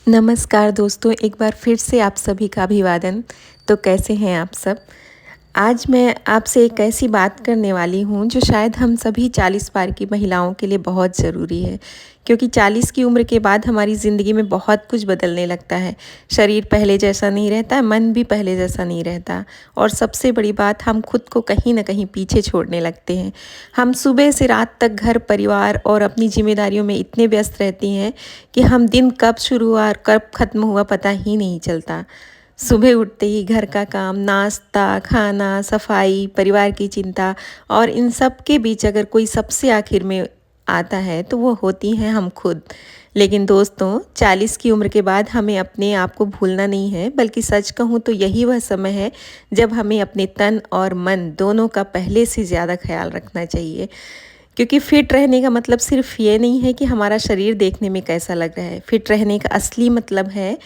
नमस्कार दोस्तों, एक बार फिर से आप सभी का अभिवादन। तो कैसे हैं आप सब? आज मैं आपसे एक ऐसी बात करने वाली हूँ जो शायद हम सभी 40 पार की महिलाओं के लिए बहुत ज़रूरी है, क्योंकि 40 की उम्र के बाद हमारी ज़िंदगी में बहुत कुछ बदलने लगता है। शरीर पहले जैसा नहीं रहता, मन भी पहले जैसा नहीं रहता, और सबसे बड़ी बात, हम खुद को कहीं न कहीं पीछे छोड़ने लगते हैं। हम सुबह से रात तक घर, परिवार और अपनी ज़िम्मेदारियों में इतने व्यस्त रहती हैं कि हम दिन कब शुरू हुआ और कब ख़त्म हुआ पता ही नहीं चलता। सुबह उठते ही घर का काम, नाश्ता, खाना, सफाई, परिवार की चिंता, और इन सब के बीच अगर कोई सबसे आखिर में आता है तो वो होती हैं हम खुद। लेकिन दोस्तों, 40 की उम्र के बाद हमें अपने आप को भूलना नहीं है, बल्कि सच कहूँ तो यही वह समय है जब हमें अपने तन और मन दोनों का पहले से ज़्यादा ख्याल रखना चाहिए। क्योंकि फिट रहने का मतलब सिर्फ ये नहीं है कि हमारा शरीर देखने में कैसा लग रहा है। फिट रहने का असली मतलब है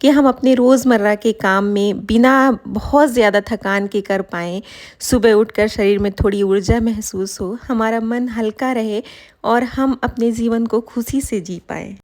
कि हम अपने रोज़मर्रा के काम में बिना बहुत ज़्यादा थकान के कर पाएँ। सुबह उठकर शरीर में थोड़ी ऊर्जा महसूस हो, हमारा मन हल्का रहे और हम अपने जीवन को खुशी से जी पाएँ।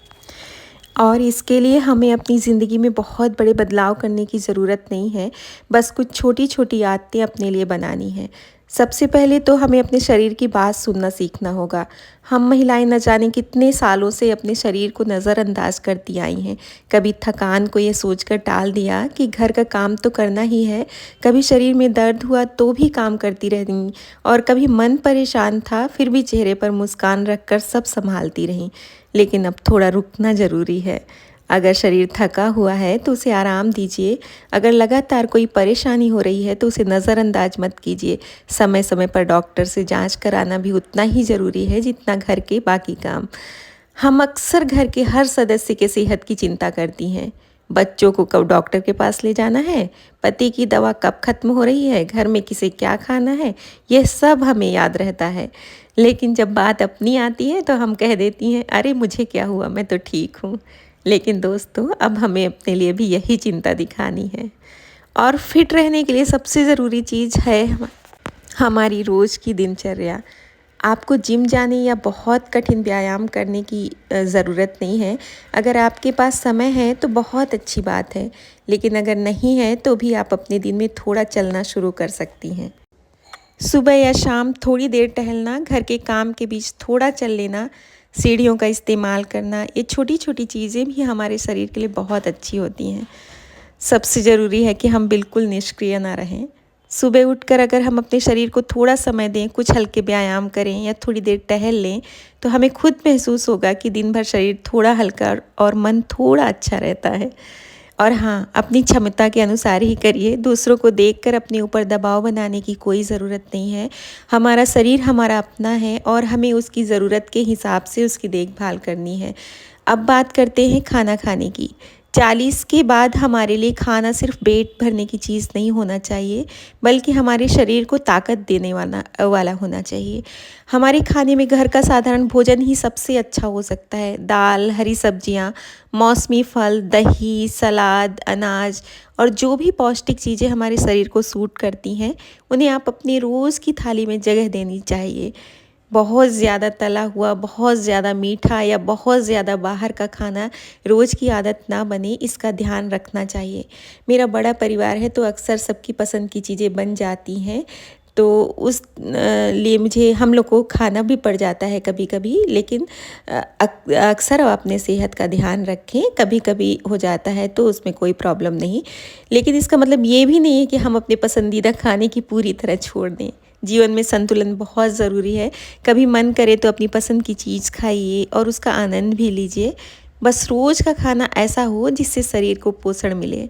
और इसके लिए हमें अपनी ज़िंदगी में बहुत बड़े बदलाव करने की ज़रूरत नहीं है, बस कुछ छोटी-छोटी आदतें अपने लिए बनानी हैं। सबसे पहले तो हमें अपने शरीर की बात सुनना सीखना होगा। हम महिलाएं न जाने कितने सालों से अपने शरीर को नज़रअंदाज करती आई हैं। कभी थकान को ये सोचकर टाल दिया कि घर का काम तो करना ही है, कभी शरीर में दर्द हुआ तो भी काम करती रहीं, और कभी मन परेशान था फिर भी चेहरे पर मुस्कान रखकर सब संभालती रहीं। लेकिन अब थोड़ा रुकना ज़रूरी है। अगर शरीर थका हुआ है तो उसे आराम दीजिए। अगर लगातार कोई परेशानी हो रही है तो उसे नज़रअंदाज मत कीजिए। समय समय पर डॉक्टर से जांच कराना भी उतना ही ज़रूरी है जितना घर के बाकी काम। हम अक्सर घर के हर सदस्य के सेहत की चिंता करती हैं। बच्चों को कब डॉक्टर के पास ले जाना है, पति की दवा कब खत्म हो रही है, घर में किसे क्या खाना है, यह सब हमें याद रहता है। लेकिन जब बात अपनी आती है तो हम कह देती हैं, अरे मुझे क्या हुआ, मैं तो ठीक हूँ। लेकिन दोस्तों, अब हमें अपने लिए भी यही चिंता दिखानी है। और फिट रहने के लिए सबसे ज़रूरी चीज़ है हमारी रोज़ की दिनचर्या। आपको जिम जाने या बहुत कठिन व्यायाम करने की ज़रूरत नहीं है। अगर आपके पास समय है तो बहुत अच्छी बात है, लेकिन अगर नहीं है तो भी आप अपने दिन में थोड़ा चलना शुरू कर सकती हैं। सुबह या शाम थोड़ी देर टहलना, घर के काम के बीच थोड़ा चल लेना, सीढ़ियों का इस्तेमाल करना, ये छोटी छोटी चीज़ें भी हमारे शरीर के लिए बहुत अच्छी होती हैं। सबसे ज़रूरी है कि हम बिल्कुल निष्क्रिय ना रहें। सुबह उठकर अगर हम अपने शरीर को थोड़ा समय दें, कुछ हल्के व्यायाम करें या थोड़ी देर टहल लें, तो हमें खुद महसूस होगा कि दिन भर शरीर थोड़ा हल्का और मन थोड़ा अच्छा रहता है। और हाँ, अपनी क्षमता के अनुसार ही करिए। दूसरों को देखकर अपने ऊपर दबाव बनाने की कोई ज़रूरत नहीं है। हमारा शरीर हमारा अपना है और हमें उसकी ज़रूरत के हिसाब से उसकी देखभाल करनी है। अब बात करते हैं खाना खाने की। 40 के बाद हमारे लिए खाना सिर्फ पेट भरने की चीज़ नहीं होना चाहिए, बल्कि हमारे शरीर को ताकत देने वाला होना चाहिए। हमारे खाने में घर का साधारण भोजन ही सबसे अच्छा हो सकता है। दाल, हरी सब्जियाँ, मौसमी फल, दही, सलाद, अनाज और जो भी पौष्टिक चीज़ें हमारे शरीर को सूट करती हैं, उन्हें आप अपनी रोज़ की थाली में जगह देनी चाहिए। बहुत ज़्यादा तला हुआ, बहुत ज़्यादा मीठा या बहुत ज़्यादा बाहर का खाना रोज़ की आदत ना बने, इसका ध्यान रखना चाहिए। मेरा बड़ा परिवार है तो अक्सर सबकी पसंद की चीज़ें बन जाती हैं, तो उस लिए मुझे हम लोग को खाना भी पड़ जाता है कभी-कभी। लेकिन अक्सर आप अपने सेहत का ध्यान रखें। कभी-कभी हो जाता है तो उसमें कोई प्रॉब्लम नहीं। लेकिन इसका मतलब ये भी नहीं है कि हम अपने पसंदीदा खाने की पूरी तरह छोड़ दें। जीवन में संतुलन बहुत ज़रूरी है। कभी मन करे तो अपनी पसंद की चीज़ खाइए और उसका आनंद भी लीजिए। बस रोज़ का खाना ऐसा हो जिससे शरीर को पोषण मिले।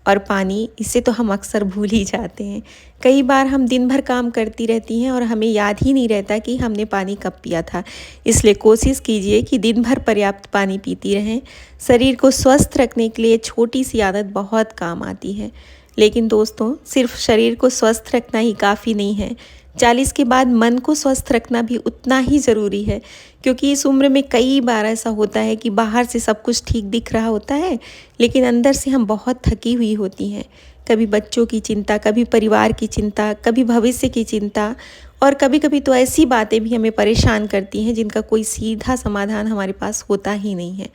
और पानी, इसे तो हम अक्सर भूल ही जाते हैं। कई बार हम दिन भर काम करती रहती हैं और हमें याद ही नहीं रहता कि हमने पानी कब पिया था। इसलिए कोशिश कीजिए कि दिन भर पर्याप्त पानी पीती रहें। शरीर को स्वस्थ रखने के लिए छोटी सी आदत बहुत काम आती है। लेकिन दोस्तों, सिर्फ शरीर को स्वस्थ रखना ही काफ़ी नहीं है। 40 के बाद मन को स्वस्थ रखना भी उतना ही ज़रूरी है, क्योंकि इस उम्र में कई बार ऐसा होता है कि बाहर से सब कुछ ठीक दिख रहा होता है, लेकिन अंदर से हम बहुत थकी हुई होती हैं। कभी बच्चों की चिंता, कभी परिवार की चिंता, कभी भविष्य की चिंता, और कभी-कभी तो ऐसी बातें भी हमें परेशान करती हैं जिनका कोई सीधा समाधान हमारे पास होता ही नहीं है।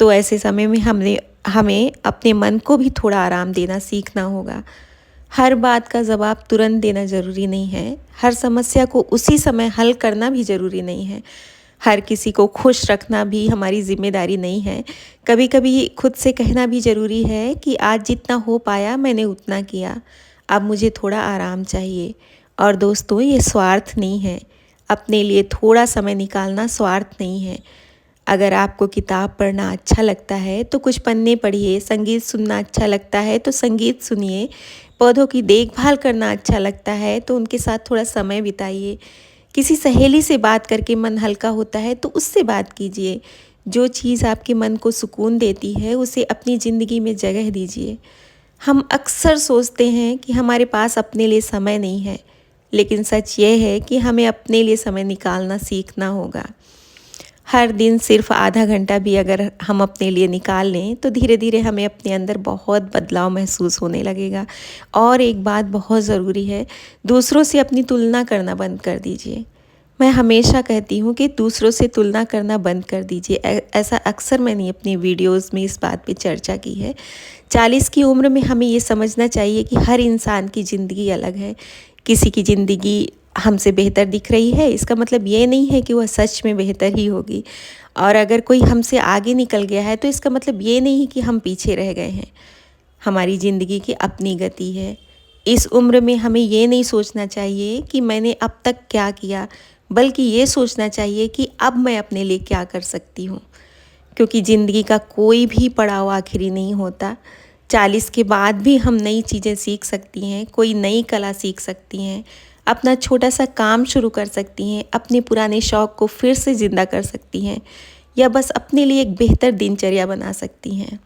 तो ऐसे समय में हमें अपने मन को भी थोड़ा आराम देना सीखना होगा। हर बात का जवाब तुरंत देना ज़रूरी नहीं है, हर समस्या को उसी समय हल करना भी ज़रूरी नहीं है, हर किसी को खुश रखना भी हमारी ज़िम्मेदारी नहीं है। कभी कभी खुद से कहना भी ज़रूरी है कि आज जितना हो पाया मैंने उतना किया, अब मुझे थोड़ा आराम चाहिए। और दोस्तों, ये स्वार्थ नहीं है, अपने लिए थोड़ा समय निकालना स्वार्थ नहीं है। अगर आपको किताब पढ़ना अच्छा लगता है तो कुछ पन्ने पढ़िए, संगीत सुनना अच्छा लगता है तो संगीत सुनिए, पौधों की देखभाल करना अच्छा लगता है तो उनके साथ थोड़ा समय बिताइए, किसी सहेली से बात करके मन हल्का होता है तो उससे बात कीजिए। जो चीज़ आपके मन को सुकून देती है उसे अपनी ज़िंदगी में जगह दीजिए। हम अक्सर सोचते हैं कि हमारे पास अपने लिए समय नहीं है, लेकिन सच ये है कि हमें अपने लिए समय निकालना सीखना होगा। हर दिन सिर्फ आधा घंटा भी अगर हम अपने लिए निकाल लें तो धीरे धीरे हमें अपने अंदर बहुत बदलाव महसूस होने लगेगा। और एक बात बहुत ज़रूरी है, दूसरों से अपनी तुलना करना बंद कर दीजिए। मैं हमेशा कहती हूँ कि दूसरों से तुलना करना बंद कर दीजिए। ऐसा अक्सर मैंने अपनी वीडियोस में इस बात पे चर्चा की है। 40 की उम्र में हमें ये समझना चाहिए कि हर इंसान की ज़िंदगी अलग है। किसी की ज़िंदगी हमसे बेहतर दिख रही है, इसका मतलब ये नहीं है कि वह सच में बेहतर ही होगी। और अगर कोई हमसे आगे निकल गया है तो इसका मतलब ये नहीं कि हम पीछे रह गए हैं। हमारी ज़िंदगी की अपनी गति है। इस उम्र में हमें ये नहीं सोचना चाहिए कि मैंने अब तक क्या किया, बल्कि ये सोचना चाहिए कि अब मैं अपने लिए क्या कर सकती हूँ। क्योंकि ज़िंदगी का कोई भी पड़ाव आखिरी नहीं होता। 40 के बाद भी हम नई चीज़ें सीख सकती हैं, कोई नई कला सीख सकती हैं, अपना छोटा सा काम शुरू कर सकती हैं, अपने पुराने शौक़ को फिर से ज़िंदा कर सकती हैं, या बस अपने लिए एक बेहतर दिनचर्या बना सकती हैं।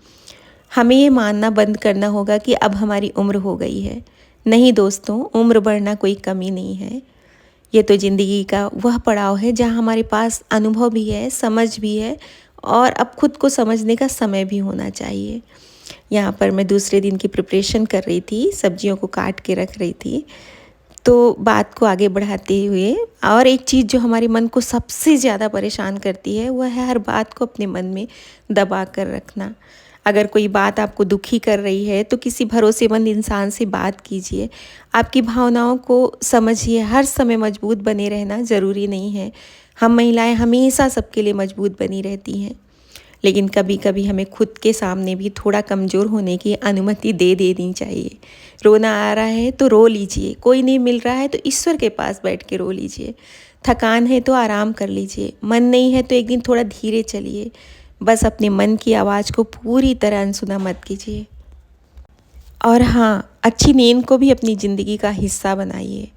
हमें ये मानना बंद करना होगा कि अब हमारी उम्र हो गई है। नहीं दोस्तों, उम्र बढ़ना कोई कमी नहीं है। ये तो ज़िंदगी का वह पड़ाव है जहाँ हमारे पास अनुभव भी है, समझ भी है, और अब खुद को समझने का समय भी होना चाहिए। यहाँ पर मैं दूसरे दिन की प्रिपरेशन कर रही थी, सब्जियों को काट के रख रही थी। तो बात को आगे बढ़ाते हुए, और एक चीज़ जो हमारे मन को सबसे ज़्यादा परेशान करती है वह है हर बात को अपने मन में दबा कर रखना। अगर कोई बात आपको दुखी कर रही है तो किसी भरोसेमंद इंसान से बात कीजिए। आपकी भावनाओं को समझिए। हर समय मजबूत बने रहना ज़रूरी नहीं है। हम महिलाएं हमेशा सबके लिए मजबूत बनी रहती हैं, लेकिन कभी कभी हमें खुद के सामने भी थोड़ा कमज़ोर होने की अनुमति दे देनी चाहिए। रोना आ रहा है तो रो लीजिए, कोई नहीं मिल रहा है तो ईश्वर के पास बैठ के रो लीजिए, थकान है तो आराम कर लीजिए, मन नहीं है तो एक दिन थोड़ा धीरे चलिए। बस अपने मन की आवाज़ को पूरी तरह अनसुना मत कीजिए। और हाँ, अच्छी नींद को भी अपनी ज़िंदगी का हिस्सा बनाइए।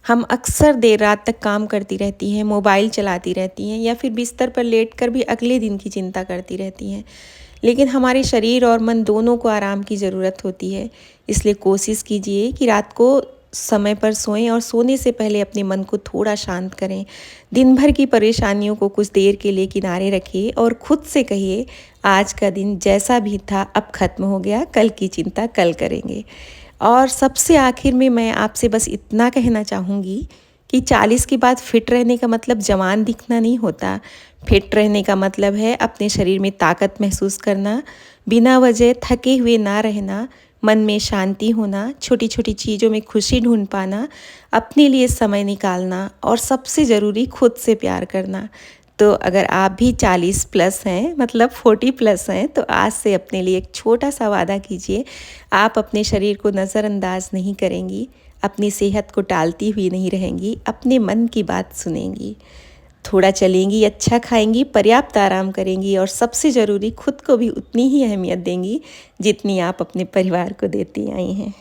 हम अक्सर देर रात तक काम करती रहती हैं, मोबाइल चलाती रहती हैं, या फिर बिस्तर पर लेटकर भी अगले दिन की चिंता करती रहती हैं। लेकिन हमारे शरीर और मन दोनों को आराम की ज़रूरत होती है। इसलिए कोशिश कीजिए कि रात को समय पर सोएं और सोने से पहले अपने मन को थोड़ा शांत करें। दिन भर की परेशानियों को कुछ देर के लिए किनारे रखिए और खुद से कहिए, आज का दिन जैसा भी था अब ख़त्म हो गया, कल की चिंता कल करेंगे। और सबसे आखिर में मैं आपसे बस इतना कहना चाहूँगी कि 40 के बाद फिट रहने का मतलब जवान दिखना नहीं होता। फिट रहने का मतलब है अपने शरीर में ताकत महसूस करना, बिना वजह थके हुए ना रहना, मन में शांति होना, छोटी छोटी चीज़ों में खुशी ढूंढ पाना, अपने लिए समय निकालना, और सबसे ज़रूरी खुद से प्यार करना। तो अगर आप भी 40 प्लस हैं, मतलब 40 प्लस हैं, तो आज से अपने लिए एक छोटा सा वादा कीजिए। आप अपने शरीर को नज़रअंदाज नहीं करेंगी, अपनी सेहत को टालती हुई नहीं रहेंगी, अपने मन की बात सुनेंगी, थोड़ा चलेंगी, अच्छा खाएंगी, पर्याप्त आराम करेंगी, और सबसे ज़रूरी खुद को भी उतनी ही अहमियत देंगी जितनी आप अपने परिवार को देती आई हैं।